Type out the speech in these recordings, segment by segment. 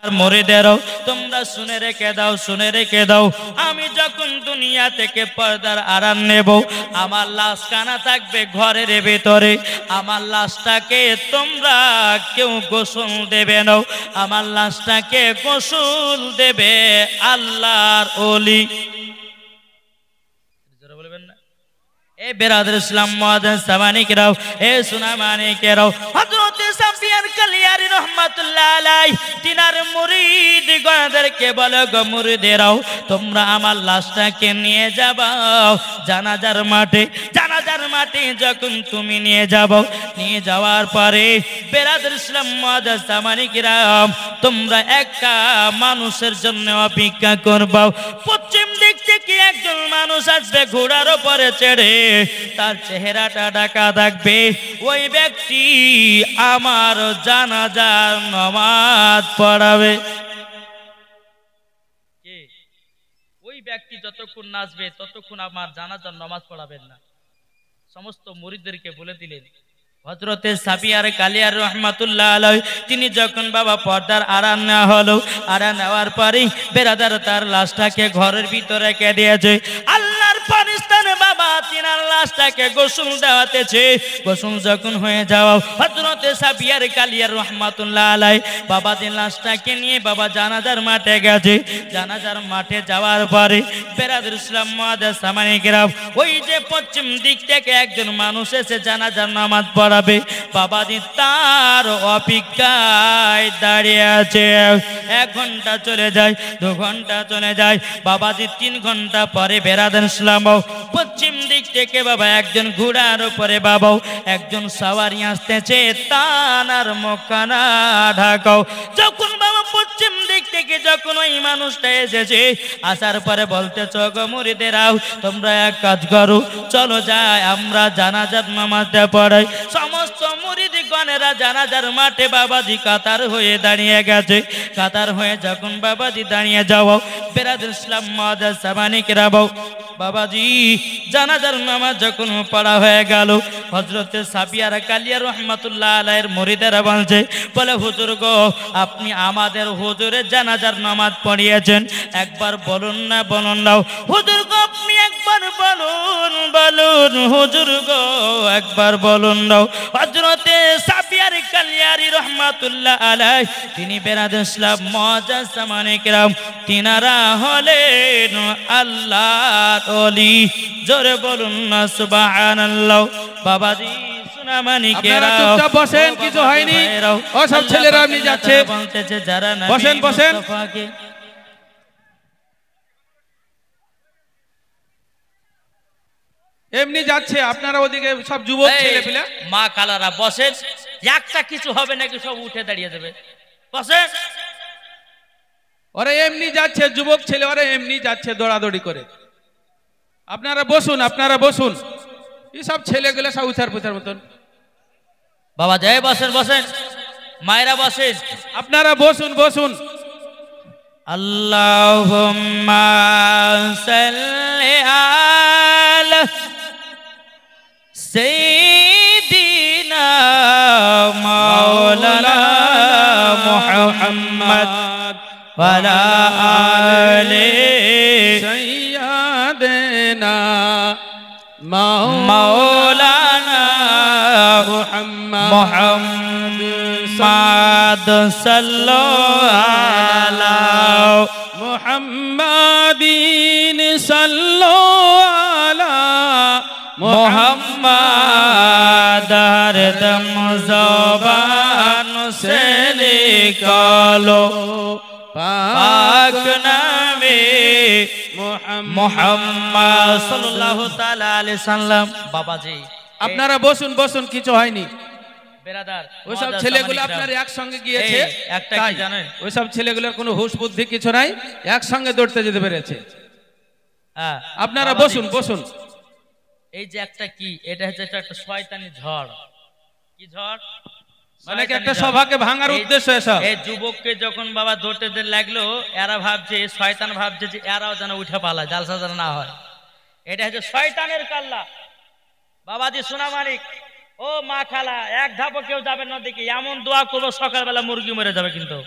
মুরিদেরও তোমরা শুনে রেখে দাও আমি যখন দুনিয়া থেকে পর্দার আড়াল নেব আমার লাশ কানা থাকবে ঘরের ভেতরে আমার লাশটাকে তোমরা কেউ গোসল দেবে না আমার লাশটাকে গোসল দেবে আল্লাহর ওলি জোরে বলবেন না এ বেরাদর ইসলাম মুআজ্জিন সামানিকরাও এ সুনামানিকরাও হযরত সাফিয়ার কালিয়ারি রাহমাতুল্লাহ আলাইহি তিনার মুরিদ গণদেরকে বলে গো মুরিদেরাও তোমরা আমার লাশটাকে নিয়ে যাও জানাজার মাঠে যখন তুমি নিয়ে যাওয়ার পরে বেরাদর ইসলাম মুআজ্জিন সামানিকরাও তোমরা একটা মানুষের জন্য অপেক্ষা করবা পশ্চিম দিক থেকে একজন মানুষ আসবে ঘোড়ার উপরে চড়ে তার চেহারাটা ঢাকা থাকবে ওই ব্যক্তি আমার জানাজার নামাজ পড়াবে কে ওই ব্যক্তি যতক্ষণ নাচবে ততক্ষণ আমার জানাজার নামাজ পড়াবেন না সমস্ত মুরিদদেরকে বলে দিলেন হযরতে সাফিয়ার কালিয়ার রাহমাতুল্লাহ আলাইহি তিনি যখন বাবা পর্দার আড়াল নেওয়া হলো আড়াল নেওয়ার পরে বেরাদার তার লাশটাকে ঘরের ভিতরে রেখে দিয়েছে আল্লাহর ফেরেশতারা বাবা তিনার লাশটাকে গোসল দেওয়াতেছে গোসল যখন হয়ে যাওয়া হযরতে সাফিয়ার কালিয়ার রাহমাতুল্লাহ আলাইহি বাবা দিন লাশটাকে নিয়ে বাবা জানাজার মাঠে গেছে জানাজার মাঠে যাওয়ার পরে বেরাদার ইসলাম মুআজ্জিন সামানিকরাও ওই যে পশ্চিম দিক থেকে একজন মানুষ এসে জানাজার নামাজ পড়াবে বাবাজি তার অপেক্ষায় দাঁড়িয়ে আছে 1 ঘন্টা চলে যায় 2 ঘন্টা চলে যায় বাবাজি 3 ঘন্টা পরে বেরাদার ইসলাম পশ্চিম দিক থেকে বাবা একজন ঘোড়ার উপরে বাবা একজন সওয়ারি আসতেছে তানার মুখখানা ঢাকাও যখন বাবা পশ্চিম দিক থেকে যখন ওই মানুষটা এসেছে আসার পরে বলতেছো গো মুরিদেরাও তোমরা এক কাজ করো চলো যাই আমরা জানাজার নামাজটা পড়াই সমস্ত মুরিদগণেরা জানাজার মাঠে বাবাজি কাতার হয়ে দাঁড়িয়ে গেছে কাতার হয়ে যখন বাবাজি দাঁড়িয়ে যাও বেরাদর ইসলাম মুআজ্জিন সামানিকরাও বাবাজি জানাজার নামাজ যখন পড়া হয়ে গেল হযরতে সাফিয়ার কালিয়া রাহমাতুল্লাহ আলাইহির মুরিদেরা বলে হুজুর গো আপনি আমাদের হুজুরের জানাজার নামাজ পড়িয়েছেন একবার বলুন না হুজুর গো আপনি একবার বলুন হুজুর গো একবার বলুন না হযরতে সাফিয়ার কালিয়ারি রাহমাতুল্লাহ আলাইহি তিনি বেরাদর ইসলাম মুআজ্জিন সামানিকরাও তিনারা হলেন আল্লাহর ওলি জোরে বলুন না সুবহানাল্লাহ বাবাজি সুনামানিকেরা চুপচাপ বসেন কিছু হয়নি ও সব ছেলেরা এমনি যাচ্ছে বলতেছে যারা বসেন মুস্তাফাকে এমনি যাচ্ছে আপনারা ওদিকে সব যুবক ছেলেপিলা মা খালারা বসেন একটা কিছু হবে নাকি সব উঠে দাঁড়িয়ে যাবে বসেন ওরা এমনি যাচ্ছে যুবক ছেলে ওরা এমনি যাচ্ছে দৌড়াদৌড়ি করে আপনারা বসুন এই সব ছেলেগুলো সব উচার পুচার মতন বাবা যায় বসেন মায়েরা বসেন আপনারা বসুন আল্লাহুম্মা সাল্লি আলা সাইয়্যিদিনা মাওলানা মুহাম্মদ ওয়া আলা আলি সাইয়্যিদিনা মাওলানা মুহাম্মদ সাল্লাল্লাহু আলা মুহাম্মাদিন সাল্লাল্লাহু আলা মুহাম্মদ হরদম জবান সে নিকালো পাক নামে মুহাম্মদ সাল্লাল্লাহু তাআলা আলাইহি সাল্লাম বাবাজি আপনারা বসুন কিছু হয়নি বেরাদার ওই সব ছেলেগুলো আপনার একসঙ্গে গিয়েছে একটা কি জানেন ওই সব ছেলেগুলোর কোনো হুঁশ বুদ্ধি কিছু নাই একসঙ্গে দৌড়তে যেতে পেরেছে আপনারা বসুন এই যে একটা কি এটা হচ্ছে একটা শয়তানি ঝড় কি ঝড় মানে একটা সভাকে ভাঙার উদ্দেশ্য এসব এই যুবককে যখন বাবা ধরতে লাগলো এরা ভাবছে শয়তান ভাবছে যে এরাও যেন উঠে পালায় জালসা যেন না হয় এটা হচ্ছে শয়তানের কাল্লা বাবাজি সোনামানিক ও মা খালা এক ধাপও কেউ যাবে না দেখি এমন দোয়া করবো সকালবেলা মুরগি মরে যাবে কিন্তু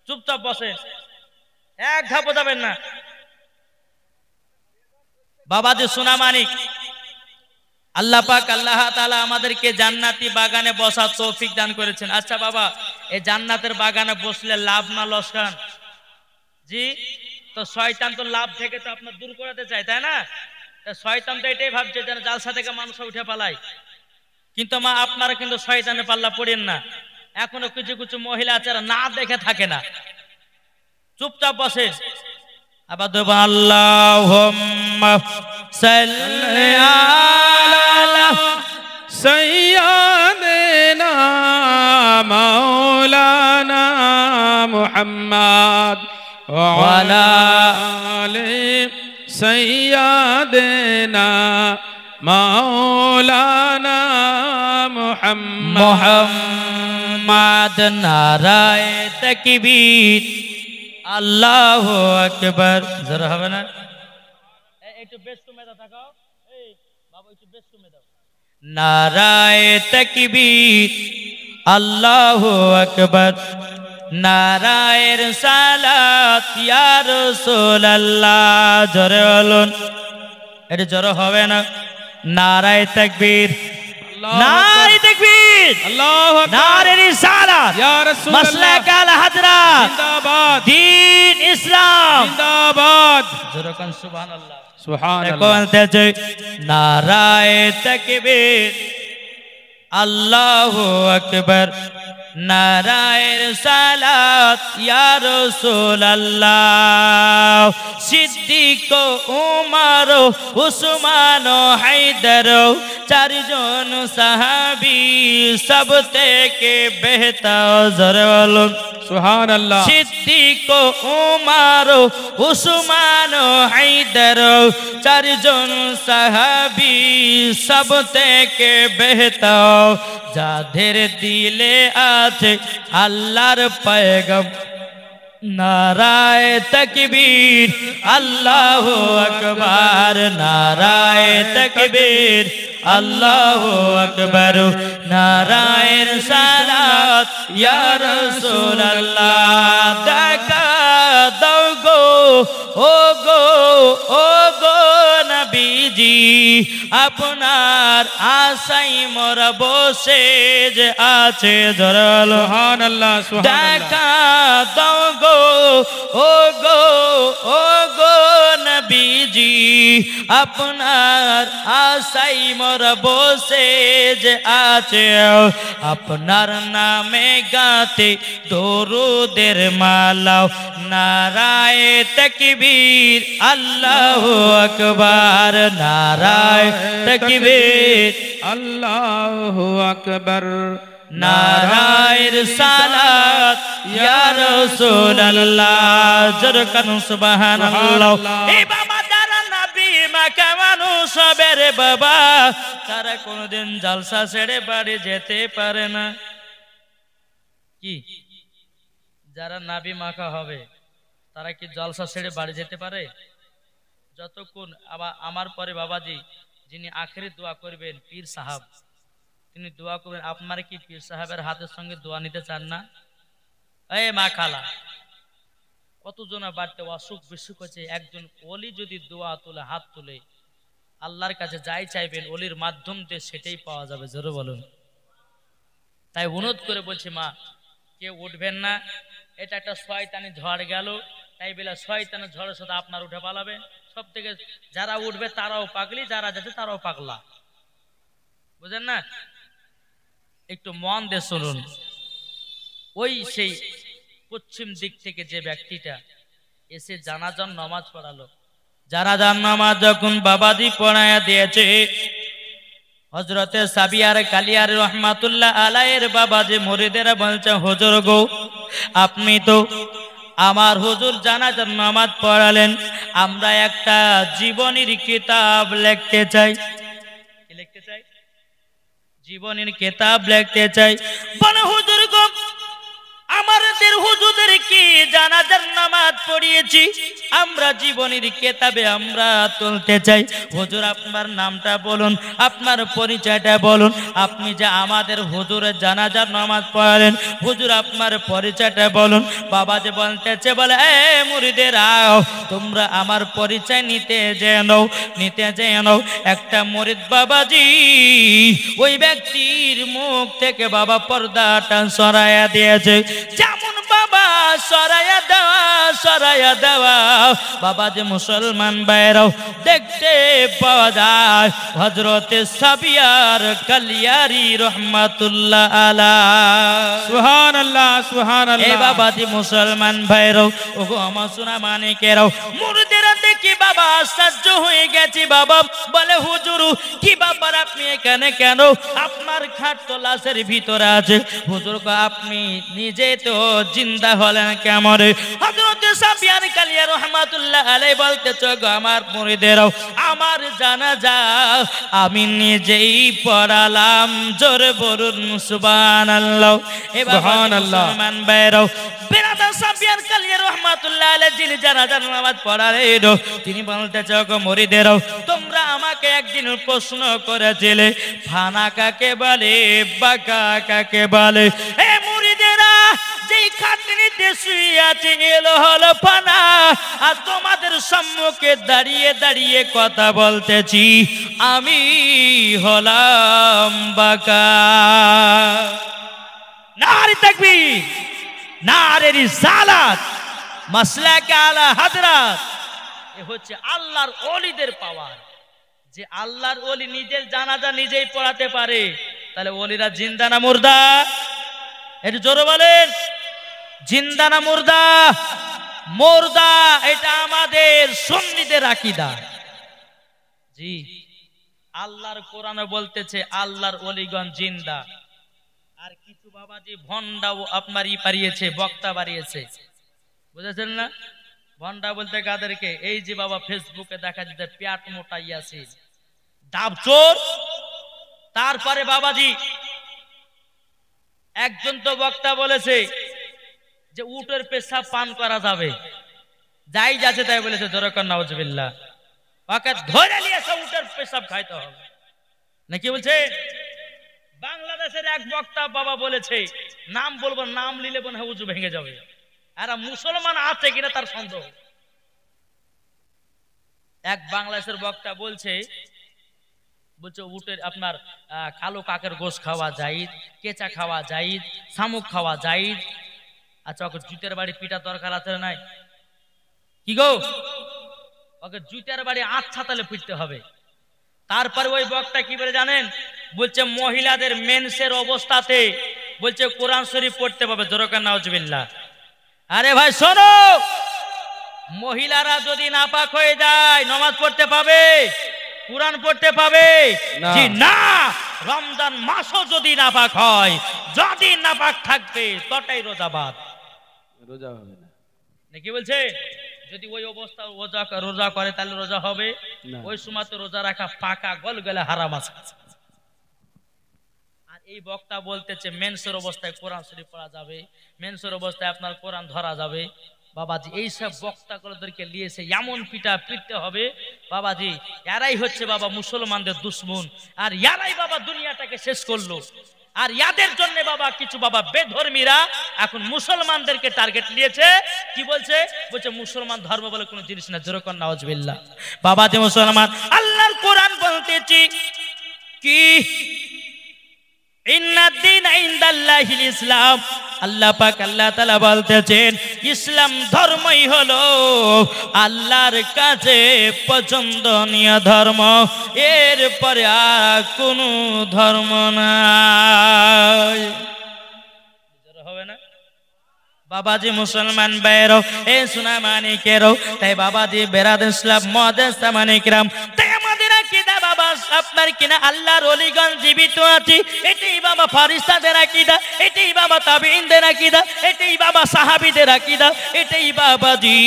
চুপচাপ বসে, এক ধাপও যাবেন না। বাবাজি সোনা মানিক, আল্লাহ পাক আল্লাহ তাআলা আমাদেরকে জান্নাতি বাগানে বসার তৌফিক দান করেছেন। আচ্ছা বাবা, এই জান্নাতের বাগানে বসলে লাভ না লোকসান? জি, তো শয়তান তো লাভ থেকে তো আপনার দূর করাতে চায়, তাই না? শয়তান তো এটাই ভাবছে যেন জালসা থেকে মানুষ উঠে পালায়, কিন্তু মা আপনারা কিন্তু শয়তানের পাল্লা পড়েন না। এখনো কিছু কিছু মহিলা আছে না দেখে থাকে না, চুপচাপ বসে। আবার দেব আল্লাহুম্মা সাল্লি আলা সাইয়্যিদিনা মাওলানা মুহাম্মদ ওয়া আলা আলি সাইয়্যিদিনা মাওলানা মুহাম্মদ। নারায়ে তাকবীর, আল্লাহু আকবার। জোরে হবে না? একটু বেশ কমে দাও, তাকাও। এই বাবা একটু বেশ কমে দাও। নারায়ে তাকবীর, আল্লাহু আকবার। নারায়ে রিসালাত ইয়া রাসূলুল্লাহ। জোরে বলুন, এটা জোরে হবে না? নারায়ে তাকবীর, নারে তাকবীর, আল্লাহু আকবার, নারে রিসালাত ইয়া রাসূলুল্লাহ, মাসলাক আল হযরত জিন্দাবাদ, দ্বীন ইসলাম জিন্দাবাদ। জোরে কোন সুবহানাল্লাহ। সুবহানাল্লাহ। বলতেছে নারায়ে তাকবীর, আল্লাহু আকবার। নারায়ে রিসালাত ইয়া রাসূলুল্লাহ। সিদ্দিক, উমর, উসমান, হায়দার, চারজন সাহাবী সব থেকে বেহতর। জোরে বলুন সুবহানাল্লাহ। সিদ্দিক, উমর, উসমান, হায়দার, চারজন সাহাবী সব থেকে বেহতর। যাদের দিলে আছে আল্লাহর পয়গম। নারায়ে তাকবীর, আল্লাহু আকবার। নারায়ে তাকবীর, আল্লাহু আকবার। নারায়ে রিসালাত ইয়া রাসূলুল্লাহ। দেখা দাও গো ও গো ও গো নবীজি, আপনার আশাই মোরা বসে যে আছে। জোরে সুবহানাল্লাহ, সুবহানাল্লাহ। দেখা দাও গো ও গো ও গো নবীজি, আপনার আশাই মোরা বসে যে আছে। আপনার নামে গাতে দরুদের মালাও। নারায়ে তাকবীর, আল্লাহু আকবার। নারায়ে তাকবীর, আল্লাহু আকবার। নারায়ে রিসালাত ইয়া রাসূলুল্লাহ। জোরে কান সুবহানাল্লাহ। এই বাবা যারা নবী মাকে মানুষ হবে রে বাবা, তারা কোনদিন জালসা ছেড়ে বাড়ি যেতে পারে না। কি যারা নবী মাখা হবে তারা কি জলসা ছেড়ে বাড়ি যেতে পারে? যতক্ষণ আমার পরে বাবাজি যিনি আখেরি দোয়া করবেন পীর সাহেব, তিনি দোয়া করবেন। আপনারা কি পীর সাহেবের হাতের সঙ্গে দোয়া নিতে চান না? এই মা খালা, কতজন বাড়িতে অসুখ বিসুখ হচ্ছে, একজন ওলি যদি দোয়া তুলে হাত তুলে আল্লাহর কাছে যাই চাইবেন ওলির মাধ্যম দিয়ে সেটাই পাওয়া যাবে। জোরে বলুন। তাই অনুরোধ করে বলছি মা, কেউ উঠবেন না। এটা একটা শয়তানি ঝড় গেল, তাই বলে শয়তানের ঝড়ের সাথে আপনার উঠে পালাবে। সব থেকে যারা উঠবে তারাও পাগলি, যারা যাচ্ছে তারাও পাগলা। বুঝেন না? একটু মন দিয়ে শুনুন। ওই সেই পশ্চিম দিক থেকে যে ব্যক্তিটা এসে জানাজার নামাজ পড়ালো, জানাজার নামাজ যখন বাবাজি পড়ায়া দিয়েছে, হযরতে সাবিয়ার কালিয়ার রহমাতুল্লাহ আলাইহির বাবাজি মুরিদেরা বলছে, হুজুর গো, আপনি তো আমার হুজুর জানাজার নামাজ পড়ালেন, আমরা একটা জীবনীর কিতাব লিখতে চাই। কি লিখতে চাই? জীবনীর কিতাব লিখতে চাই। বলে হুজুর গো, আমাদের হুজুরদের কি জানাজার নামাজ পড়িয়েছি, আমরা জীবনের কেতাবে আমরা তুলতে চাই। হুজুর আপনার নামটা বলুন, আপনার পরিচয়টা বলুন। আপনি যে আমাদের হুজুরের জানাজার নামাজ পড়ালেন, হুজুর আপনার পরিচয়টা বলুন। বাবা যে বলতেছে, বলে এ মুরিদেরা তোমরা আমার পরিচয় নিতে যেন। একটা মুরিদ বাবাজি ওই ব্যক্তির মুখ থেকে বাবা পর্দাটা সরাইয়া দিয়েছে। যেমন বাবা সরাইয়া দেওয়া বাবা যে মুসলমান ভাইরাও দেখতে পাওয়া যায় হযরতে সাবিয়ার কালিয়ারি রহমাতুল্লাহ আলাইহি। সুবহানাল্লাহ সুবহানাল্লাহ। এই বাবা যে মুসলমান ভাইরাও, ওগো আমার সোনা মানিকেরাও, মুরিদেরা দেখি বাবা আশ্চর্য হয়ে গেছি। বাবা বলে হুজুর কি ব্যাপার, আপনি এখানে কেন? আপনার খাট তো লাশের ভিতরে আছে। হুজুর আপনি নিজে তো জিন্দা হলেন কেমন? হযরত সাবিয়ার কালিয়া রহমাতুল্লাহ আলাইহি বলতেছ, গো আমার মুরিদেরাও, আমার জানাজা আমি নিজেই পড়ালাম। জোরে বলুন সুবহানাল্লাহ। এবার সুবহানাল্লাহ। মুসলমান ভাইরাও, বেরাদার সাবিয়ার কালিয়া রহমাতুল্লাহ আলাইহি যিনি জানাজার নামাজ পড়ালেন, তিনি বলতেছ, গো মুরিদেরাও, তোমরা আমাকে একদিন প্রশ্ন করেছিলে ফানা কাকে বলে, বাঁকা কাকে বলে। এ মুরিদেরা, যেই খাটনিতে শুয়ে আছে এলো হলো ফানা, আর তোমাদের সম্মুখে দাঁড়িয়ে দাঁড়িয়ে কথা বলতেছি আমি হলাম বাঁকা। নারে তাকবীর, নারে রিসালাত, মাসলাকে আলা হযরত। এ হচ্ছে আল্লাহর ওলিদের পাওয়ার। যে আল্লাহর ওলি নিজের জানাজা নিজেই পড়াতে পারে, তাহলে ওলিরা জিন্দা না মুর্দা? একটু জোরে বলেন, জিন্দা না মুর্দা? মুর্দা। এটা আমাদের সুন্নিদের আকীদা। জি, আল্লাহর কোরআনে বলতেছে আল্লাহর ওলিগণ জিন্দা। আর কিছু বাবাজি ভন্ডাও আপনার পারিয়েছে, বক্তা বাড়িয়েছে, বুঝেছেন না? ভন্ডা বলতে কাদেরকে? এই যে বাবা ফেসবুকে দেখা যেতে পেট মোটা ইয়াসিন, ডাব চোর। তারপরে বাবাজি একজন তো বক্তা বলেছে যে উটের পেশাব পান করা যাবে, যাই যাচ্ছে তাই বলেছে, জোরকার নাউজুবিল্লাহ। ওকে ধরে নিয়ে সব উটের পেশাব খাইতে হবে নাকি বলছে? বাংলাদেশের এক বক্তা বাবা বলেছে, নাম বলবো, নাম নিলে বোন উজু ভেঙে যাবে। আর মুসলমান আছে কিনা তার সন্দেহ। এক বাংলাদেশের বক্তা বলছে উটের আপনার কালো কাকের গোশ খাওয়া জায়েজ, কেঁচা খাওয়া জায়েজ, শামুক খাওয়া জায়েজ। আচ্ছা, ওকে জুতের বাড়ি পিটা দরকার আছে নাই? কি গো, ওকে জুতের বাড়ি আচ্ছা তাহলে পিটতে হবে। তারপরে ওই বক্তা কি বলে জানেন? বলছে মহিলাদের মেন্সের অবস্থাতে বলছে কোরআন শরীফ পড়তে পাবে, জোরকার নাউজুবিল্লাহ। আরে ভাই শোনো, মহিলারা যদি নাপাক হয়ে যায় নামাজ পড়তে পাবে, কুরআন পড়তে পাবে? জি না। রমজান মাসও যদি নাপাক হয়, যদি নাপাক থাকবে তটাই রোজা বাদ, রোজা হবে না নাকি বলছে? যদি ওই অবস্থা রোজা করে তাহলে রোজা হবে? ওই সময় তো রোজা রাখা পাকা গল গেলে হারাম আছে। আর এই বক্তা বলতেছে মেন্সের অবস্থায় কোরআন শরীফ পড়া যাবে, মেন্সের অবস্থায় আপনার কোরআন ধরা যাবে। বাবাজি এইসব বক্তাগুলোদেরকে নিয়েছে এমন পিটা পিটতে হবে বাবাজি। এরাই হচ্ছে বাবা মুসলমানদের দুশ্মন, আর এরাই বাবা দুনিয়াটাকে শেষ করলো। আর ইয়াদের জন্য বাবা কিছু বাবা বেধর্মীরা এখন মুসলমানদেরকে টার্গেট নিয়েছে। কি বলছে? বলছে মুসলমান ধর্ম বলে কোনো জিনিস না, যেরকম নাউজুবিল্লাহ। বাবা যে মুসলমান, আল্লাহর কোরআন বলতেছি কি ইন্নাদ-দীন ইনদাল্লাহিল ইসলাম। আল্লাহ পাক আল্লাহ তাআলা বলতেছেন ইসলাম ধর্মই হলো আল্লাহর কাছে পছন্দনীয় ধর্ম, এরপরে আর কোনো ধর্ম নাই। হবে না বাবাজি মুসলমান ভাইয়েরও, এ সোনা মানিকেরও। তাই বাবাজি বেরাদার ইসলাম মুআদ্দাস মানিকরাম, তাই আমাদের আকীদা বাবা আপনার কিনা আল্লাহর ওলিগণ জীবিত আছে। এটাই বাবা ফেরেশতাদের আকীদা, এটাই বাবা তাবিঈনদের আকীদা, এটাই বাবা সাহাবীদের আকীদা, এটাই বাবাজি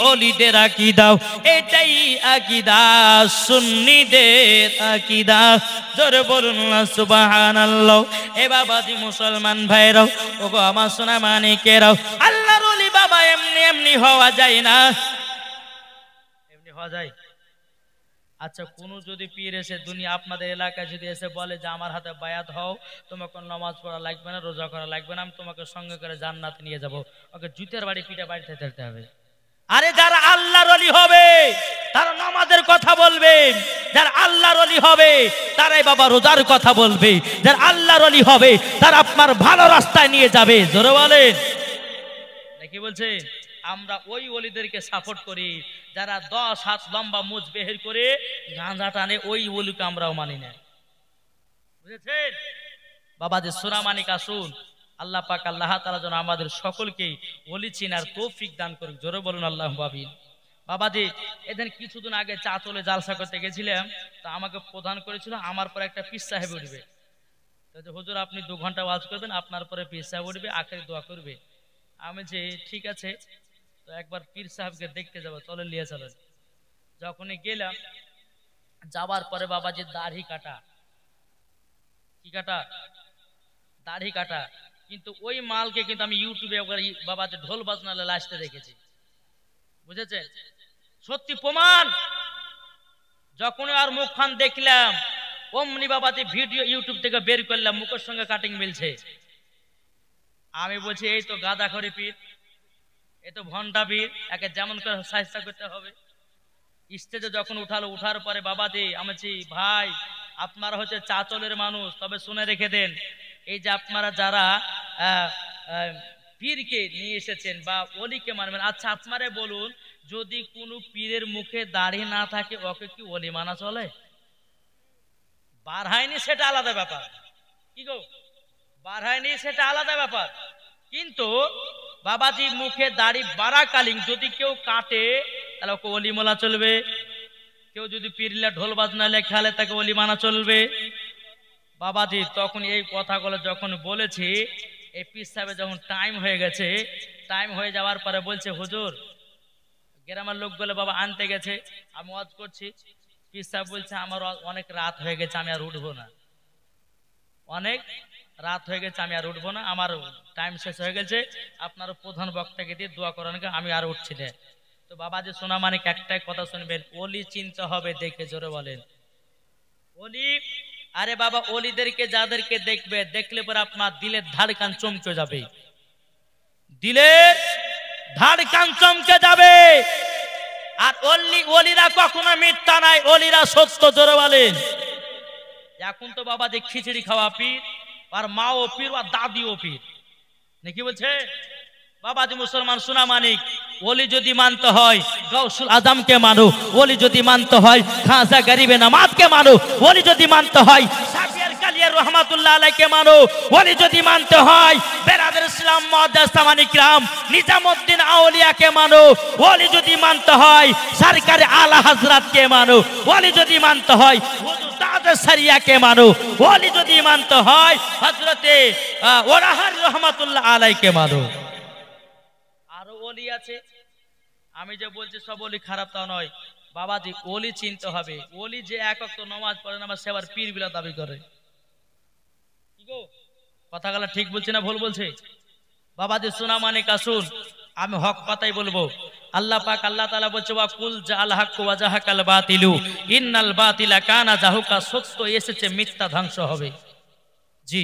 ওলিদের আকীদা, এটাই আকীদা সুন্নিদের আকীদা। জোরে বলুন না সুবহানাল্লাহ। এ বাবাজি মুসলমান ভাইরাও, ওগো আমার সোনা মানিকেরাও, আল্লাহর ওলি বাবা এমনি এমনি হওয়া যায় না। হওয়া যায়? আচ্ছা, কোন যদি পীর এসে দুনিয়া আপনাদের এলাকায় যদি এসে বলে যে আমার হাতে বায়াত হও, তোমাকে নামাজ পড়া লাগবে না, রোজা করা লাগবে না, আমি তোমাকে সঙ্গে করে জান্নাতে নিয়ে যাব, ওকে জুতের বাড়ি পিঠে বাড়িতে ফেলতে হবে। আরে যারা আল্লাহর ওলি হবে তারা নামাজের কথা বলবে, যারা আল্লাহর ওলি হবে তারাই বাবা রোজার কথা বলবে, যারা আল্লাহর ওলি হবে তারা আপনার ভালো রাস্তায় নিয়ে যাবে। জোরে বলেন নাকি বলছেন? আমরা ওই ওলিদেরকে সাপোর্ট করি যারা 10 হাত লম্বা মুজ বের করে গাঁজা টানে, ওই ওলিকে আমরাও মানি না। বুঝেছেন বাবা? যে সোনামানিক আসুন, আল্লাহ পাক আল্লাহ তাআলা যেন আমাদের সকলকে ওলি চিনার তৌফিক দান করুন। জোরে বলুন আল্লাহুম্মা আমিন। বাবাজি এদিন কিছুদিন আগে চাতলে জালসা করতে গেছিলাম, তা আমাকে প্রদান করেছিল আমার পরে একটা পীর সাহেব উঠবে, তো হুজুর আপনি 2 ঘন্টা ওয়াজ করবেন, আপনার পরে পীর সাহেব উঠবে, আখেরি দোয়া করবে। আমি যে ঠিক আছে, তো একবার পীর সাহেবকে দেখতে যাবো, চলে নিয়ে চলেন। যখনই গেলাম, যাবার পরে বাবাজি দাড়ি কাটা, কি কাটা? দাড়ি কাটা। কিন্তু ওই মালকে কিন্তু আমি ইউটিউবে বাবাজি ঢোল বাজনা লাস্টে দেখেছি। বুঝেছেন? সত্যি প্রমাণ। যখন আর মুখখান দেখলাম, অমনি বাবাজি ভিডিও ইউটিউব থেকে বের করলাম, মুখের সঙ্গে কাটিং মিলছে। আমি বলছি এই তো গাদাখড়ি পীর, এ তো ভন্ডা পীর, একে যেমন করে চেষ্টা করতে হবে। স্টেজে যখন উঠালো, উঠার পরে বাবাজি আমি ভাই আপনারা হচ্ছে চাচলের মানুষ, তবে শুনে রেখে দেন, এই যে আপনারা যারা পীরকে নিয়ে এসেছেন বা ওলিকে মানবেন, আচ্ছা আপনারা বলুন, যদি কোনো পীরের মুখে দাড়ি না থাকে ওকে কি ওলি মানা চলে? বার হয়নি সেটা আলাদা ব্যাপার, কি গো, বার হয়নি সেটা আলাদা ব্যাপার। কিন্তু বাবাজি মুখে দাড়ি বাড়াকালীন যদি কেউ কাটে তাহলে ওকে ওলি মানা চলবে। কেউ যদি পীরলা ঢোল বাজনা লেখালে তাকে ওলি মানা চলবে। বাবাজি তখন এই কথাগুলো যখন বলেছি, এই পীর সাহেবের যখন টাইম হয়ে গেছে, টাইম হয়ে যাওয়ার পরে বলছে হুজুর, গ্রামের লোকগুলো বাবা আনতে গেছে, আমি ওয়াজ করছি, পীর সাহেব বলছে আমার অনেক রাত হয়ে গেছে, আমি আর উঠবো না, অনেক রাত হয়ে গেছে, আমি আর উঠবো না, আমার টাইম শেষ হয়ে গেছে, আপনার প্রধান বক্তাকে দিয়ে দোয়া করান, আমি আর উঠছি না। তো বাবাজি সোনামানিক একটাই কথা শুনবেন, ওলি চিনতে হবে দেখে। জোরে বলেন ওলি। আরে বাবা ওলিদেরকে যাদেরকে দেখবে, দেখলে পরে আপনার দিলের ধাড়কান চমকে যাবে, দিলের ধাড়কান চমকে যাবে। আর ওলিরা কখনো মিথ্যা নাই, ওলিরা সত্য। জোরে বলেন। এখন তো বাবা যে খিচুড়ি খাওয়া পীর, আর মাও পীর, আর দাদিও পীর, নাকি বলছে বাবাজি? মুসলমান সোনা মানিক, ওলি যদি মানতে হয় গাউসুল আজমকে মানো, ওলি যদি মানতে হয় খাজা গরিবে নামাজকে মানো, ওলি যদি মানতে হয় সাবিয়ার কালিয়ার রহমাতুল্লাহ আলাইহিকে মানো, ওলি যদি মানতে হয় বেরাদার ইসলাম মুআদ্দাস সামানি کرام নিজামউদ্দিন আউলিয়াকে মানো, ওলি যদি মানতে হয় সরকার আলা হযরতকে মানো, ওলি যদি মানতে হয় হুজুর তাজ শরিয়াকে মানো, ওলি যদি মানতে হয় হযরতে ওরাহার রহমাতুল্লাহ আলাইহিকে মানো। আরো ওলি আছে, আমি যে বলছি সব ওলি খারাপ তা নয় বাবাজি, ওলি চিনতে হবে। ওলি যে এক ওয়াক্ত নামাজ পড়ে না, সে আবার পীর বিলা দাবি করে, কি গো, কথাগুলো ঠিক বলছি না ভুল বলছে? বাবাজি সোনামানিক আসুন, আমি হক কথাই বলবো। আল্লাহ পাক আল্লাহ তাআলা বলছে ওয়া কুল জাআল হাক্কু ওয়া জাহাকাল বাতিলু ইন্নাল বাতিলা কানা জাহুকা, সত্য এসেছে মিথ্যা ধ্বংস হবে। জি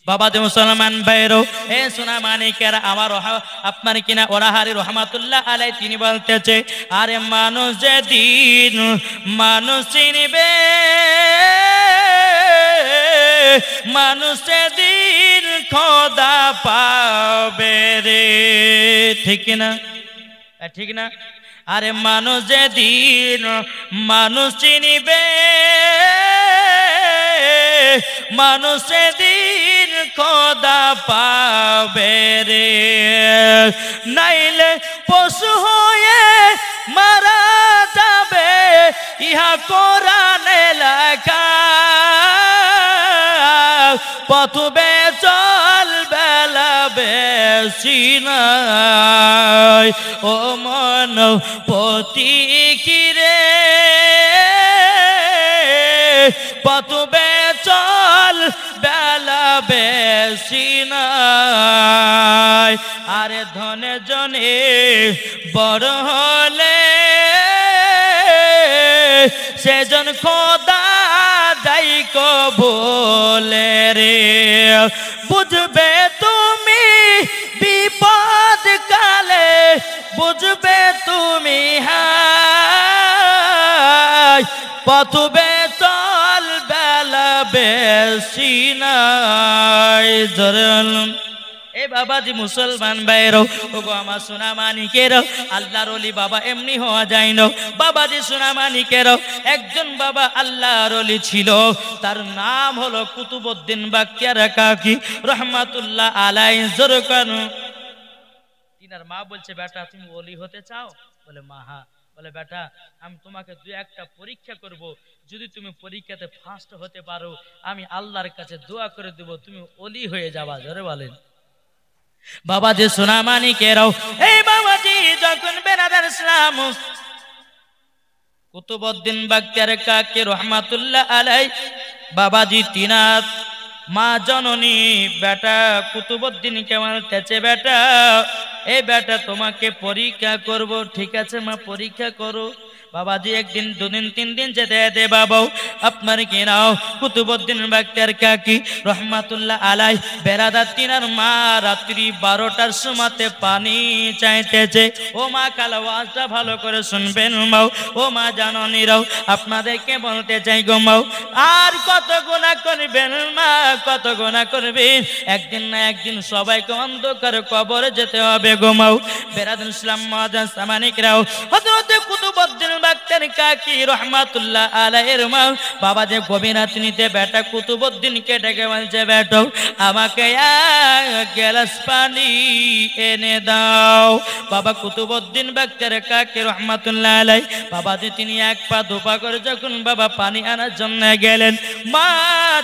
বাবাজি মুসলমান ভাইরো, এ সোনামানিকেরা আমার আপনার কিনা ওরাহারি রহমাতুল্লাহ আলাইহি তিনি বলতেছে, আরে মানুষ যেদিন মানুষ চিনবে, মানুষ যেদিন খোদা পাবে রে, ঠিক না? ঠিক না? আরে মানুষ যেদিন মানুষ চিনিবে, মানুষ সেদিন খোদা পাবে রে, নাইলে পশু হয়ে মারা যাবে, ইহা কোরআনে লেখা, পথবে চল বেলা বেশি নাই, ও মন পতি কিরে পথবে চল বেলা বেশি নাই, আরে ধনে জনে বড় হলে সেজন খোদা যাই কবুলে রে বুঝবে তুমি বিপদ কালে বুঝবে তুমি হায় পথবে চল বেলা বেশি নাই ধরল এ বাবাজি মুসলমান ভাইরাও ওগো আমার সোনা মানিকেরাও আল্লাহর ওলি বাবা এমনি হওয়া যায় না বাবাজি সোনা মানিকেরাও একজন বাবা আল্লাহর ওলি ছিল তার নাম হলো কুতুবউদ্দিন বাখতিয়ার কাকি রহমাতুল্লাহ আলাইহি জরকানু তিনার মা বলছে বেটা তুমি ওলি হতে চাও বলে মা হ্যাঁ বলে বেটা আমি তোমাকে দুই একটা পরীক্ষা করব যদি তুমি পরীক্ষাতে ফার্স্ট হতে পারো আমি আল্লাহর কাছে দোয়া করে দেব তুমি ওলি হয়ে যাবা জোরে বলেন বাবাজি সোনা মানিকেরাও এই বাবাজি যখন বেরাদার ইসলাম কুতুবউদ্দিন বাখতিয়ার কাকি রহমাতুল্লাহ আলাইহি বাবাজি তিনার মা জননী বেটা কুতুবউদ্দিন কেমন তেছে বেটা এই বেটা তোমাকে পরীক্ষা করব ঠিক আছে মা পরীক্ষা করো বাবাজি একদিন দুদিন তিন দিন যেতে যেতে বাবাও আপনার কি নাও কুতুবউদ্দিন বাখতিয়ার কাকি রহমাতুল্লাহ আলাইহি বেরাদার তিনার মা রাত্রি 12টার সময়তে পানি চাইতেছে ও মা কাল ওয়াজটা ভালো করে শুনবেন মাও ও মা জাননীরাও আপনাদেরকে বলতে চাই গো মাও আর কত গুনাহ করবেন মা কত গুনাহ করবেন একদিন না একদিন সবাইকে অন্ধকার কবরে যেতে হবে গো মাও বেরাদার ইসলাম মুআজ্জাজ সামানিকরাও হযরত কুতুবউদ্দিন বাখতিয়ার কাকি রহমাতুল্লাহ আলাইহির মা বাবা যে গভীর রাত্রিতে বেটা কুতুবউদ্দিনকে ডেকে বলছে বেটো আমাকে এক গ্লাস পানি এনে দাও বাবা কুতুবউদ্দিন বাখতিয়ার কাকি রহমাতুল্লাহ আলাইহি বাবা যে তিনি এক পা দুপা করে যখন বাবা পানি আনার জন্য গেলেন মা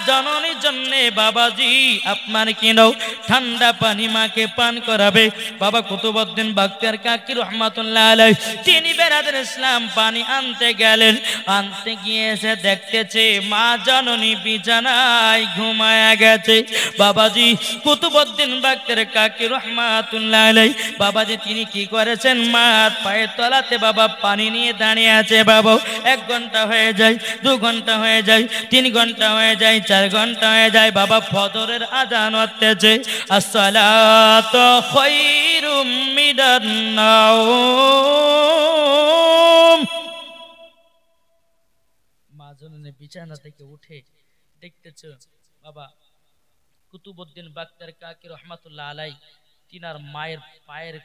জননীর জন্য বাবাজি আপনার কি নাও ঠান্ডা পানি মাকে পান করাবে বাবা কুতুবউদ্দিন বাখতিয়ার কাকি রহমাতুল্লাহ আলাইহি তিনি বেরাদার ইসলাম পানি আনতে গেলেন আনতে গিয়ে এসে দেখতেছে মা জননী বিছানায় ঘুমায়া গেছে বাবাজি কুতুবউদ্দিন বাখতিয়ার কাকি রহমাতুল্লাহ আলাইহি বাবাজি তিনি কি করেছেন মার পায়ের তলাতে বাবা পানি নিয়ে দাঁড়িয়ে আছে বাবা 1 ঘন্টা হয়ে যায় 2 ঘন্টা হয়ে যায় 3 ঘন্টা হয়ে যায় 4 ঘন্টা হয়ে যায় বাবা ফজরের আযান হচ্ছে আসসালাতু খায়রুম মিনান নাওম মাজননে বিছানা থেকে উঠে দেখতেছ বাবা কুতুবউদ্দিন বাখতিয়ার কাকি রহমাতুল্লাহ আলাইহি তিনার মায়ের পায়ের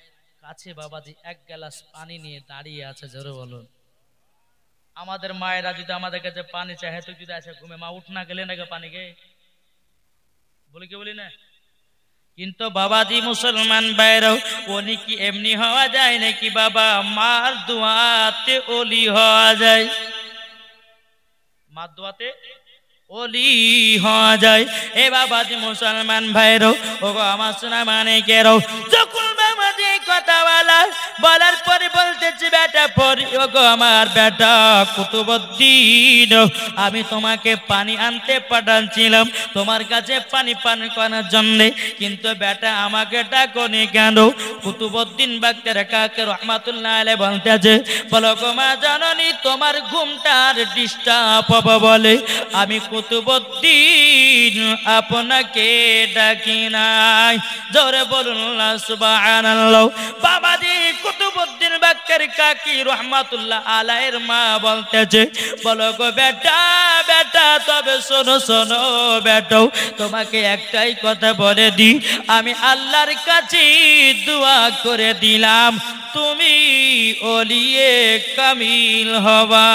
কাছে বাবাজি 1 গ্লাস পানি নিয়ে দাঁড়িয়ে আছে জোরে বলুন আমাদের মায়েরা যদি আমাদের কাছে পানি চায় তো যদি আসে ঘুমে মা উঠ না গেলে না পানি গে বলি কি বলি না কিন্তু বাবাজি মুসলমান ভাইরাও ওলি কি এমনি হওয়া যায় নাকি বাবা মার দোয়াতে ওলি হওয়া যায় মার দোয়াতে ওলি হওয়া যায় এ বাবাজি মুসলমান ভাইরাও ওগো আমার সোনা মানিকেরাও যখন বাবাজি কথা বলার পরে বলতেছি বেটা পরি ওগো আমার বেটা কুতুবউদ্দিন আমি তোমাকে পানি আনতে পাঠাচ্ছিলাম তোমার কাছে পানি পান করার জন্য কিন্তু বেটা আমাকে ডাকনি কেন কুতুবউদ্দিন বাখতিয়ার কাকি রহমাতুল্লাহ আলাইহি বলতেছে বলো গো মা জননী তোমার ঘুমটার ডিস্টার্ব হবে বলে আমি কুতুবউদ্দিন আপনাকে ডাকি নাই জোরে বলুন সুবহানাল্লাহ বাবাজি কুতুবউদ্দিন বাখতিয়ার কাকি রহমাতুল্লাহ আলাইহির মা বলতেছে বলো গো বেটা বেটা তবে শোনো শোনো বেটো তোমাকে একটাই কথা বলে দি আমি আল্লাহর কাছে দোয়া করে দিলাম তুমি ওলিয়ে কামিল হবা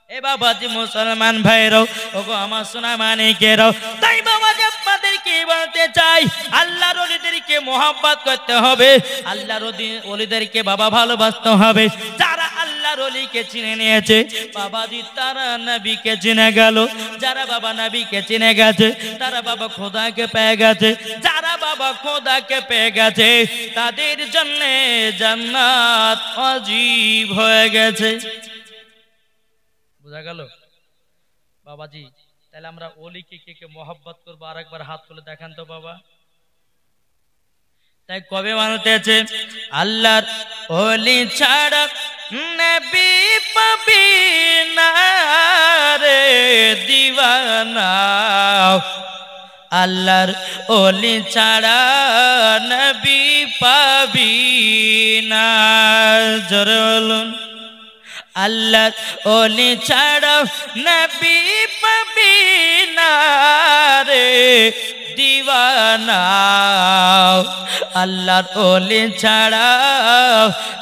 এ বাবাজি মুসলমান ভাইরাও ওগো আমার সোনা মানিকেরাও তাই বাবাজি আপনাদেরকে বলতে চাই আল্লাহর ওলিদেরকে মহব্বত করতে হবে আল্লাহর ওলিদেরকে বাবা ভালোবাসতে হবে যারা আল্লাহর ওলিকে চিনে নিয়েছে বাবাজি তারা নবীকে চিনে গেল যারা বাবা নবীকে চিনে গেছে তারা বাবা খোদাকে পেয়ে গেছে যারা বাবা খোদাকে পেয়ে গেছে তাদের জন্য জান্নাত ওয়াজিব হয়ে গেছে বুঝা গেল বাবাজি তাহলে আমরা ওলিকে কে কে মোহাব্বত করবো আরেকবার হাত তুলে দেখান তো বাবা তাই কবে মানতেছে আল্লাহর ওলি ছাড়া নবী পাবি না রে দিওয়ানা আল্লাহর ওলি ছাড়া নবী পাবি না জোরে বলুন আল্লাহর ওলি ছাড়া নবী পাবি না রে দিওয়ানা আল্লাহর ওলি ছাড়া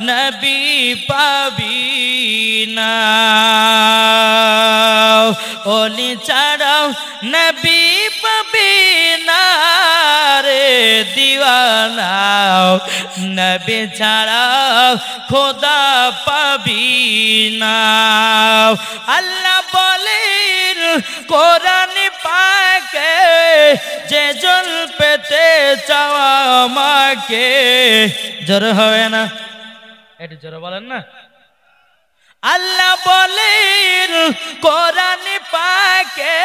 নবী পাবি না ওলি ছাড়া নবী পাবি না রে দিওয়ানা নবী ছাড়া খোদা পাবি না আল্লাহ বলেন কোরআন পাকে যে জল পেতে চাওয়া আমাকে জোর হবে না একটু জোরে বলেন না আল্লাহ বলেন কোরআন পাকে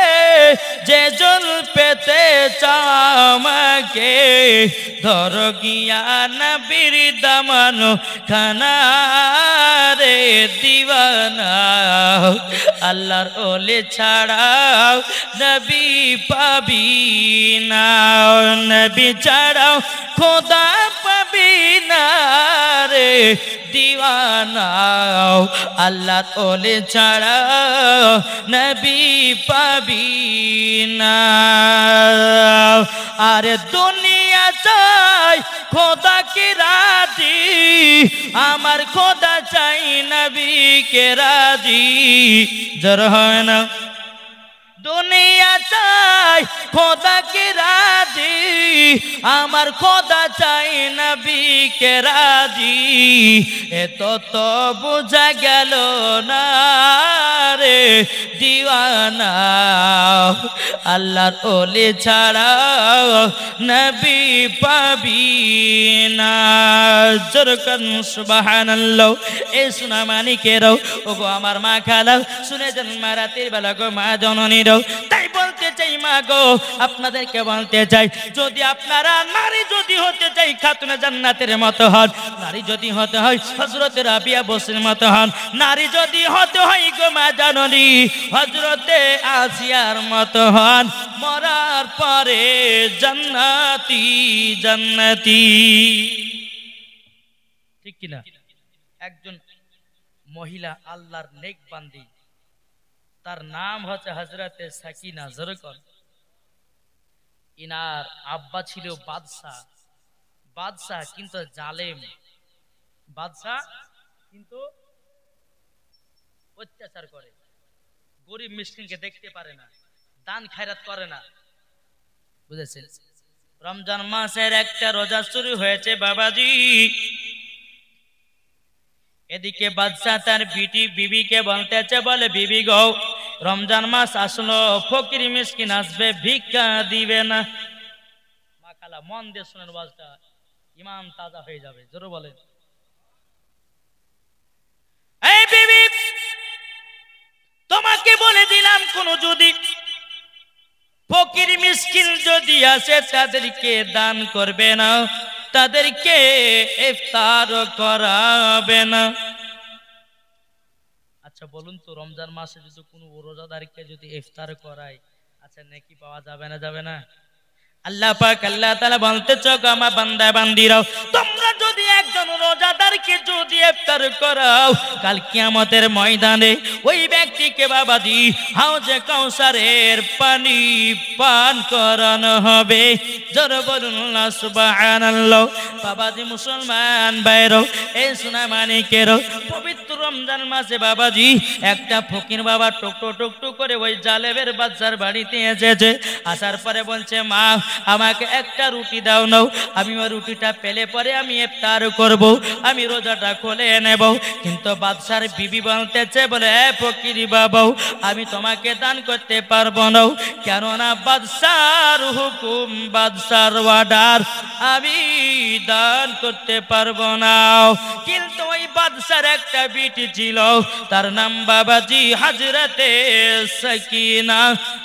যে জল পেতে চাওয়া আমাকে ধর গিয়া নবীর দামানো খানা রে দিওয়ানা আল্লাহর ওলি ছাড়া নবী পাবি না নবী ছাড়া খোদা পাবি না রে দিওয়ানা আল্লাহর ওলি ছাড়া নবী পাবি না আরে দুনিয়া চাই খোদা কি রাজি আমার খোদা চাই নবী কে রাজি জোর হয় না দুনিয়া চাই খোদা কে রাজি আমার খোদা চাই নবী কে রাজি এত তো বুঝা গেল না রে দিওয়ানা আল্লাহর ওলি ছাড়া নবী পাবি না জোর করুন সুবহানাল্লাহ এই সোনা মানিকেরাও ওগো আমার মা খালাও শুনে যান মা রাতের বেলা গো মা জননীর তাই বলতে চাই মা গো আপনাদেরকে বলতে চাই যদি আপনারা নারী যদি হতে চাই খাতুনে জান্নাতের মতো হন নারী যদি হতে হয় হযরতে রাবিয়া বসরির মতো হন নারী যদি হতে হয় গো মা জননী হযরতে আসিয়ার মতো হন মরার পরে জান্নাতি জান্নাতি ঠিক কি না একজন মহিলা আল্লাহর নেক বান্দি তার নাম হচ্ছে হযরতে সাকিনা জরকন ইনার আব্বা ছিল বাদশা বাদশা কিন্তু জালেম বাদশা কিন্তু অত্যাচার করে গরিব মিসকিনকে দেখতে পারে না দান খায়রাত করে না বুঝেছেন রমজান মাসের একটা রোজা শুরু হয়েছে বাবাজি এদিকে বাদশা তার বিবিকে বলতেছে বলে বিবি গো রমজান মাস আসলো ফকির মিসকিন আসবে ভিক্ষা দিবে না মা খালা মন দিয়ে শুনেন ওয়াজটা ইমান তাজা হয়ে যাবে জোরে বলেন এই বিবি তোমাকে বলে দিলাম কোন যদি ফকির মিসকিন যদি আসে তাদেরকে দান করবে না তাদেরকে ইফতার করাবে না আচ্ছা বলুন তো রমজান মাসে যদি কোনো রোজাদারকে যদি ইফতার করায় আচ্ছা নেকি পাওয়া যাবে না যাবে না আল্লাহ পাক আল্লাহ তাআলা বলতেছ আমার বান্দা বান্দিরাও তোমরা যদি একজন রোজাদারকে যদি ইফতার করাও কাল কিয়ামতের ময়দানে ওই ব্যক্তিকে বাবাজি হাউজে কাউসারের পানি পান করানো হবে জোরে বলুন সুবহানাল্লাহ বাবাজি মুসলমান ভাইরা এই সোনা মানিকেরও পবিত্র রমজান মাসে বাবাজি একটা ফকির বাবা টুক করে ওই জালেবের বাদশার বাড়িতে এসেছে আসার পরে বলছে মা আমাকে একটা রুটি দাও নাও আমি ওই রুটিটা পেলে পরে আমি ইফতার করব আমি রোজাটা খুলে নেব কিন্তু বাদশার বিবি বলতেছে বলে এ ফকির বাবা আমি তোমাকে দান করতে পারবো না কেন না বাদশার হুকুম বাদশার অর্ডার আমি দান করতে পারবো না কিন্তু ওই বাদশার একটা বিটি ব্যক্তি ছিল, তার নাম বাবাজি হযরতে সাকিনা।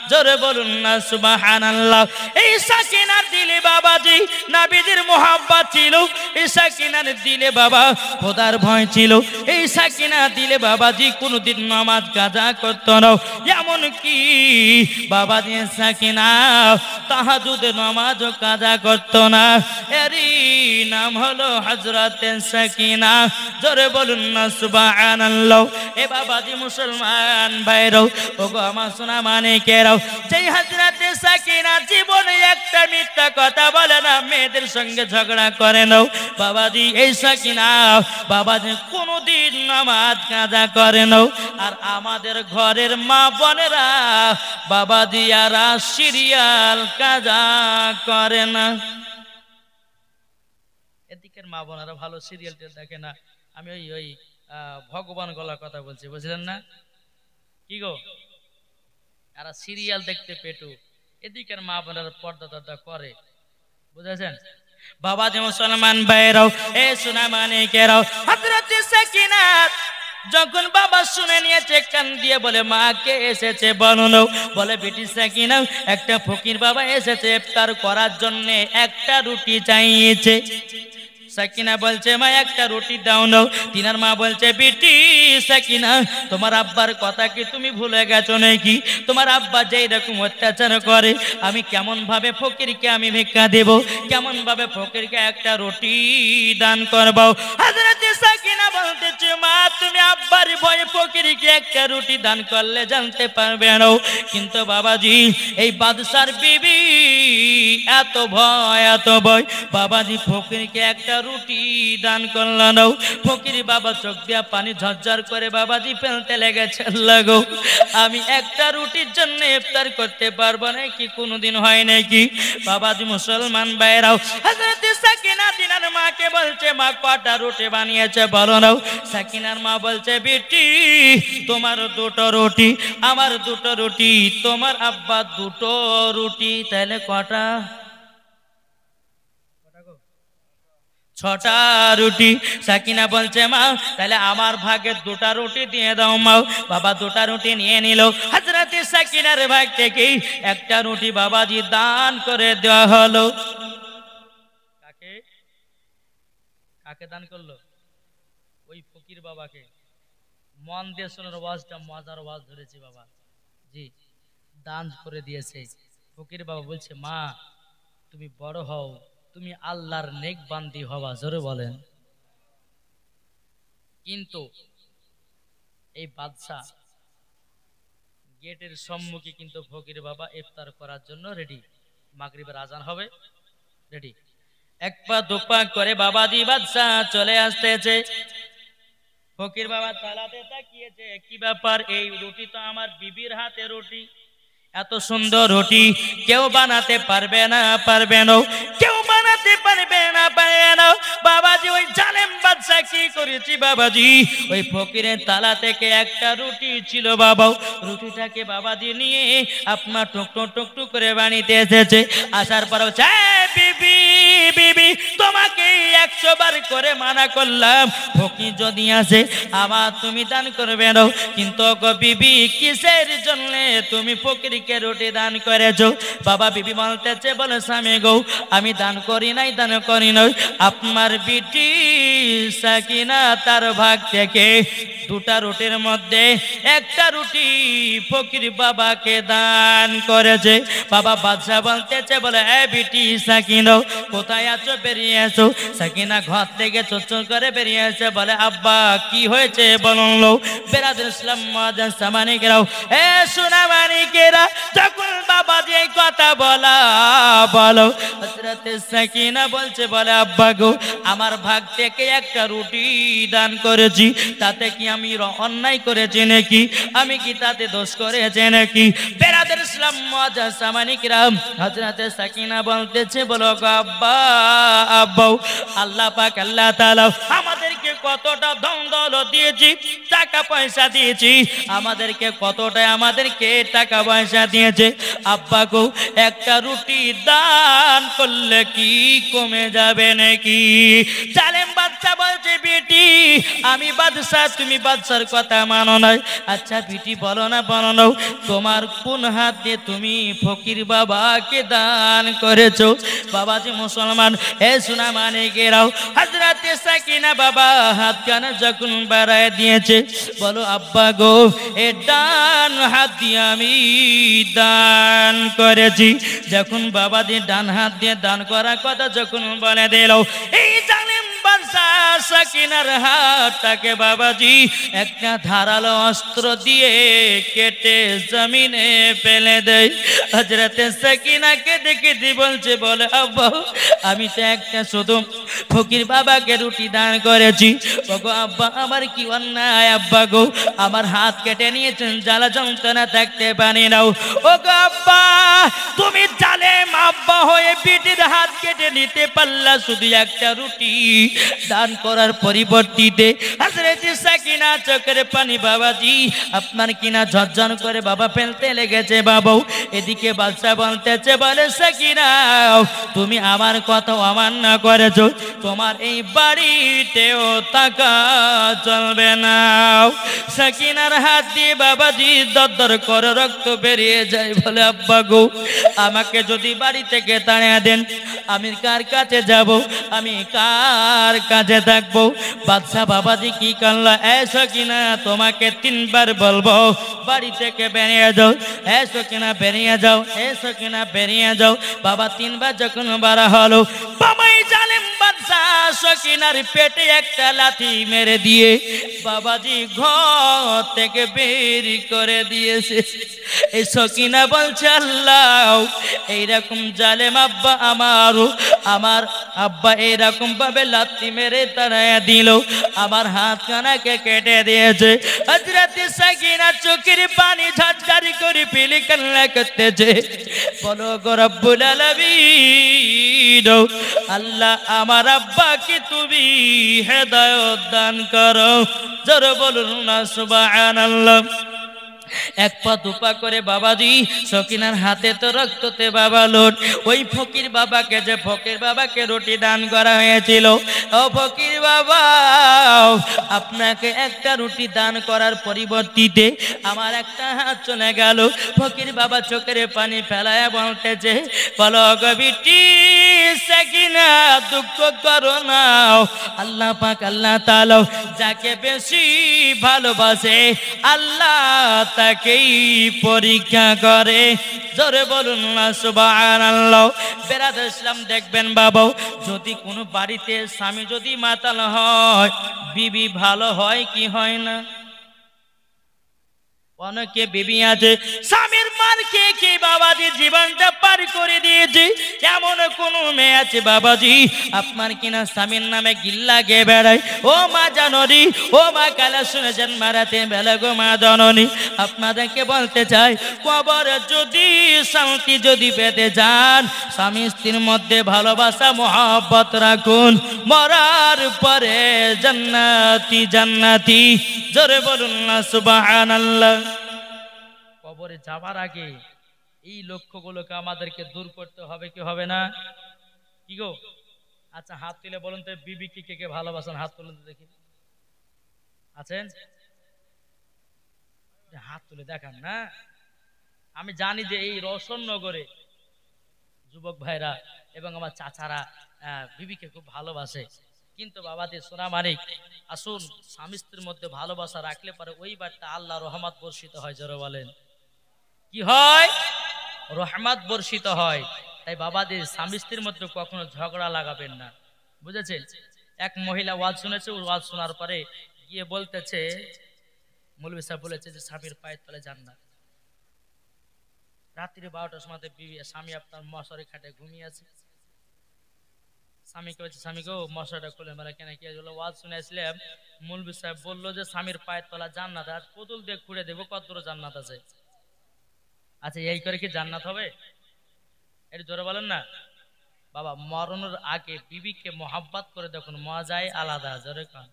জোরে বলুন না সুবহানাল্লাহ। এই সাকিনার দিলে বাবাজি নবীদের মোহাব্বত ছিল, এই সাকিনার দিলে বাবা খোদার ভয় ছিল, এই সাকিনার দিলে বাবাজি কোনদিন নামাজ কাজা করতো না। এমন কি বাবাজি সাকিনা তাহাজ্জুদের নামাজও কাজা করতো না। এরই নাম হলো হযরতে সাকিনা। জোরে বলুন না সুবহানাল্লাহ। এ বাবাজি মুসলমান ভাইরাও, ওগো আমার সোনা মানিকেরাও, যেই হযরতে সাকিনা জীবনে একটা মিথ্যা কথা বলে না, মেয়েদের সঙ্গে ঝগড়া করে না বাবাজি। এই সাকিনা বাবাজি কোনদিন নামাজ কাজা করে না। আর আমাদের ঘরের মা বোনেরা বাবাজি আর সিরিয়াল কাজা করে না। এদিকের মা বোনেরা ভালো সিরিয়ালটা দেখে না। আমি ওই ভগবান গলার কথা বলছি, বুঝলেন না? কি গো, আর সিরিয়াল দেখতে পেটু। এদিকের মা বোনেরা পর্দা টর্দা করে, বুঝেছেন? বাবাজি মুসলমান ভাইরাও, এ সোনা মানিকেরাও, হযরতে সাকিনা যখন বাবা শুনে নিয়েছে, কান দিয়ে বলে মা কে এসেছে বলো। বলে বেটি সাকিনা একটা ফকির বাবা এসেছে ইফতার করার জন্য, একটা রুটি চাইছে। সাকিনা বলছে মা একটা রুটি দাও না। তিনার মা বলছে বেটি সাকিনা তোমার আব্বার কথা কি তুমি ভুলে গেছো নাকি? তোমার আব্বা যেই রকম অত্যাচার করে, আমি কেমন ভাবে ফকিরকে আমি ভিক্ষা দেব, কেমন ভাবে ফকিরকে একটা রুটি দান করব? হযরতে সাকিনা বলতেছে মা তুমি আব্বার ভয়ে ফকিরকে একটা রুটি দান করলে জানতে পারবে না। কিন্তু বাবাজি এই বাদশার বিবি এত ভয় বাবাজি ফকিরকে একটা রুটি দান করল না। ফকির বাবা চোখ দিয়া পানি ঝরঝর করে বাবাজি ফেলতে লেগেছে, লাগো আমি একটা রুটির জন্য ইফতার করতে পারবো না কি, কোনোদিন হয় নাকি? বাবাজি মুসলমান ভাইরাও, হযরতে সাকিনা তিনার মাকে বলছে মা কটা রুটি বানিয়েছে বলো না। সাকিনার মা বলছে বেটি তোমার দুটো রুটি, আমার দুটো রুটি, তোমার আব্বা দুটো রুটি, তাহলে কটা? ছটা রুটি। সাকিনা বলছে মা তাহলে আমার ভাগে দুটা রুটি দিয়ে দাও মা। বাবা দুটা রুটি নিয়ে নিল। হযরতে সাকিনার ভাগ থেকে একটা রুটি বাবাজি দান করে দেওয়া হলো। কাকে কাকে দান করলো? ওই ফকির বাবাকে। মন দিয়ে শোনার ওয়াজটা মজার ওয়াজ ধরেছি বাবা জি, দান করে দিয়েছে। ফকির বাবা বলছে মা তুমি বড় হও, তুমি আল্লাহর নেক বান্দি হবা, জোরে বলেন। কিন্তু এই বাদশা গেটের সম্মুখে কিন্তু ফকির বাবা ইফতার করার জন্য রেডি। মাগরিবের আজান হবে, রেডি। এক পা দু পা করে বাবাজি বাদশা চলে আসতেছে। ফকির বাবা তালাতে তাকিয়েছে, কি ব্যাপার, এই রুটি তো আমার বিবির হাতে রুটি, এত সুন্দর রুটি কেউ বানাতে পারবে না, কেউ বানাতে পারবে না। বাবাজি ওই জালেম বাদশা কি করেছি বাবাজি, ওই ফকিরের তালা থেকে একটা রুটি ছিল বাবা, রুটিটাকে বাবাজি নিয়ে আপনার টুক করে বানিতে এসেছে। আসার পরেও বিবি বিবি তোমাকে 100 বার করে মানা করলাম, ফকির যদি আসে আমার তুমি দান করবে না, কিন্তু গো বিবি কিসের জন্য তুমি ফকিরকে রুটি দান করেছো? বাবা বিবি বলতেছে বলে স্বামী গো আমি দান করি নাই, আপনার বিটি সাকিনা তার ভাগ থেকে দুটা রুটির মধ্যে একটা রুটি ফকির বাবাকে দান করেছে। বাবা বাদশা বলতেছে বলে এ বিটি সাকিনা কোথায় আছো, বেরিয়ে এসো। সাকিনা ঘর থেকে চোর করে বেরিয়ে এসে বলে আব্বা কি হয়েছে বলুন। বেরাদুল ইসলাম মুআজ্জিন সামানিকেরাও, এ সোনা মানিকেরা, যখন বাবা যে কথা বলো হযরতে সাকিনা বলছে বলে আব্বা গো আমার ভাগ থেকে একটা রুটি দান করেছি, তাতে কি আমি অন্যায় করেছি নাকি, আমি কি তাতে দোষ করেছি নাকি? বেরাদুল ইসলাম মুআজ্জিন সামানিকেরা, হযরতে সাকিনা বলতেছে বলো গো আব্বা আল্লাহ পাক আল্লাহ তাআলা আমাদেরকে কতটা ধন দৌলত দিয়েছি, টাকা পয়সা দিয়েছি, আমাদেরকে টাকা পয়সা দিয়েছে। আব্বা গো একটা রুটি দান করলে কি কমে যাবে নাকি? জালেম বাদশা বলছে বেটি আমি বাদশা, তুমি বাদশার কথা মানো না। আচ্ছা বিটি বলো না, তোমার কোন হাত দিয়ে তুমি ফকির বাবাকে দান করেছো? বাবাজি মুসলমান, এ সোনা মানে গেরাও, হযরতে সাকিনা বাবা হাত কানে যখন বাড়ায় দিয়েছে, বলো আব্বা গো, এ ডান হাত দিয়ে আমি দান করেছি। যখন বাবাজি ডান হাত দিয়ে দান করার কথা যখন বলে দিল, এই জানেন বাদশা সাকিনার হাতটাকে বাবাজি একটা ধারালো অস্ত্র দিয়ে কেটে জমিনে ফেলে দেয়। হযরতে সাকিনাকে দেখে দি বলছে, বলে আব্বা আমি তো একটা শুধু ফকির বাবাকে রুটি দান করেছি। ওগো আব্বা আমার কি অন্যায় আব্বা গো, আমার হাত কেটে নিয়েছেন, জ্বালা যন্ত্রণা থাকতে পারি নাও। ওগো আব্বা তুমি জালেম আব্বা হয়ে বিটির হাত কেটে নিতে পারলা শুধু একটা রুটি দান করার পরিবর্তিতে। হযরতে সাকিনা চোখের পানি বাবাজি আপনার কিনা ঝরঝর করে বাবা ফেলতে লেগেছে। বাবু এদিকে বাদশা বলতেছে, বলে সাকিনা তুমি আমার কথা অমান্য করেছো, তোমার এই বাড়িতেও টাকা চলবে না। সাকিনার হাত দিয়ে বাবাজি দরদর করে রক্ত বেরিয়ে যায়। বলে আব্বা গো আমাকে যদি বাড়ি থেকে তাড়িয়ে দেন আমি কার কাছে যাব, আমি কার কাছে থাকবো? বাদশা বাবাজি কি করলো, এসো কিনা তোমাকে তিনবার বলবো বাড়ি থেকে বেরিয়ে যাও, এসো কিনা বেরিয়ে যাও, এসো কিনা বেরিয়ে যাও। বাবা তিনবার যখন বাড়া হলো, বাবাই জালেম বাদশা সকিনার পেটে একটা লাথি মেরে দিয়ে বাবাজি ঘর থেকে বের করে দিয়েছে। এই সকিনা বলছে, আল্লাহ এইরকম জালেম আব্বা আমার আব্বা এইরকম ভাবে লাথি মেরে তাড়াইয়া দিল, আমার হাত কানাকে কেটে দিয়েছে। হযরতে সাকিনা চোখের পানি ঝরঝরি করে ফেলে কান্না করতেছে। বলো গো রব্বুল আলামিন, আল্লাহ আমার আব্বাকে তুমি হেদায়েত দান করো। জোরে বলুন না সুবহানাল্লাহ। এক পা দুপা করে বাবাজি সকিনার হাতে তো রক্ততে বাবা লোট। ওই ফকির বাবাকে, যে ফকির বাবাকে রুটি দান করা হয়েছিল, ও ফকির বাবা আপনাকে একটা রুটি দান করার পরিবর্তিতে আমার একটা হাত চলে গেল। ফকির বাবা চোখের পানি ফেলায় বলতেছে, বলো গো বিটি সাকিনা দুঃখ করো না, আল্লাহ পাক আল্লাহ তাআলা যাকে বেশি ভালোবাসে আল্লাহ তাকেই পরীক্ষা করে। জোরে বলুন না সুবহানাল্লাহ। বেরাদর ইসলাম দেখবেন বাবা, যদি কোনো বাড়িতে স্বামী যদি মাতাল হয় বিবি ভালো হয় কি হয় না? অনেকে বিবি আছে স্বামীর মার খেয়ে খেয়ে বাবাজি জীবনটা পার করে দিয়েছে। এমন কোন মেয়ে আছে বাবাজি আপনার কিনা স্বামীর নামে গিল্লা গে বেড়ায়। ও মা জননী, ও মা কালা শুনেছেন মারাতে বেলা গো মা জননী, আপনাদেরকে বলতে চাই কবর যদি শান্তি যদি পেতে যান স্বামী স্ত্রীর মধ্যে ভালোবাসা মহব্বত রাখুন, মরার পরে জান্নাতি জান্নাতি। জোরে বলুন না সুবহানাল্লাহ। কবরে যাবার আগে এই লক্ষ্যগুলোকে আমাদেরকে দূর করতে হবে কি হবে না? কি গো আচ্ছা হাত তুলে বলুন তো, বিবি কে কে ভালোবাসেন? হাত তুলে দেখি, আছেন? হাত তুলে দেখান না। আমি জানি যে এই রওশননগরে যুবক ভাইরা এবং আমার চাচারা বিবিকে খুব ভালোবাসে, কিন্তু বাবাদের সোনা মানিক আসুন স্বামী স্ত্রীর মধ্যে ভালোবাসা রাখলে পরে ওই বারটা আল্লাহ রহমত বর্ষিত হয়। জোরে বলেন কি হয়? রহমত বর্ষিত হয়। তাই বাবাদের স্বামী স্ত্রীর মধ্যে কখনো ঝগড়া লাগাবেন না, বুঝেছেন? এক মহিলা ওয়াজ শুনেছে, ওয়াজ শোনার পরে গিয়ে বলতেছে, মৌলভী সাহেব বলেছে যে স্বামীর পায়ের তলে জান্নাত। রাত্রি 12টার সময় স্বামী আপনার মশারি খাটে ঘুমিয়ে আছে। স্বামীকে বলছে, স্বামী গো মশারিটা খুলে মেলা কেন কি হলো? ওয়াজ শুনে আসলাম, মৌলভী সাহেব বললো যে স্বামীর পায়ের তলা জান্নাত, আর পুতুল দিয়ে খুঁড়ে দেবো কত দূর জান্নাত আছে। আচ্ছা এই করে কি জান্নাত হবে? এটা জোরে বলেন না বাবা। মরণের আগে বিবিকে মোহাব্বত করে দেখুন, মজাই আলাদা। জোরে কান।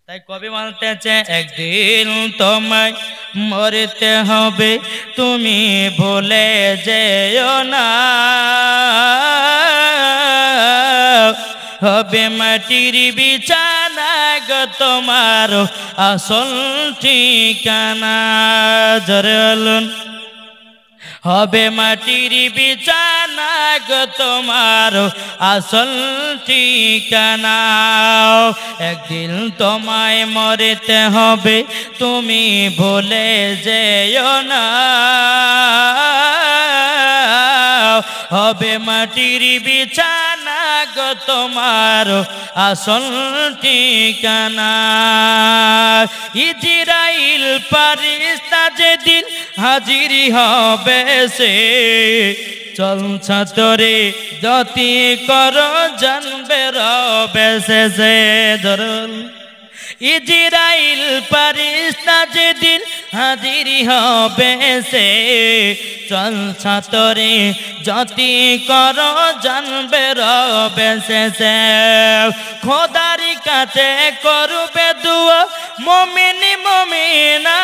তাই কবি বলতেছে, একদিন তোমায় মরতে হবে তুমি ভুলে যেও না, হবে মাটির বিছানা গো তোমার আসল ঠিকানা। জোরে বলুন। হবে মাটির বিছানা গো তোমার আসল ঠিকানা। একদিন তোমায় মরতে হবে তুমি ভুলে যেও না। হবে মাটির বিছানা গো তোমার আসল ঠিকানা। ইজরাইল ফারিস্তা যেদিন হাজিরি হবে সে, চল ছাতরে যতি করো জানবে রবে শেষে। ধরুন ইজরাইল ফারিস্তা যেদিন হাজিরি হবে সে, চল ছাতরে যতি করো জানবে রবে শেষে। খোদার কাছে করবে দুয়া মুমিন মুমিনা,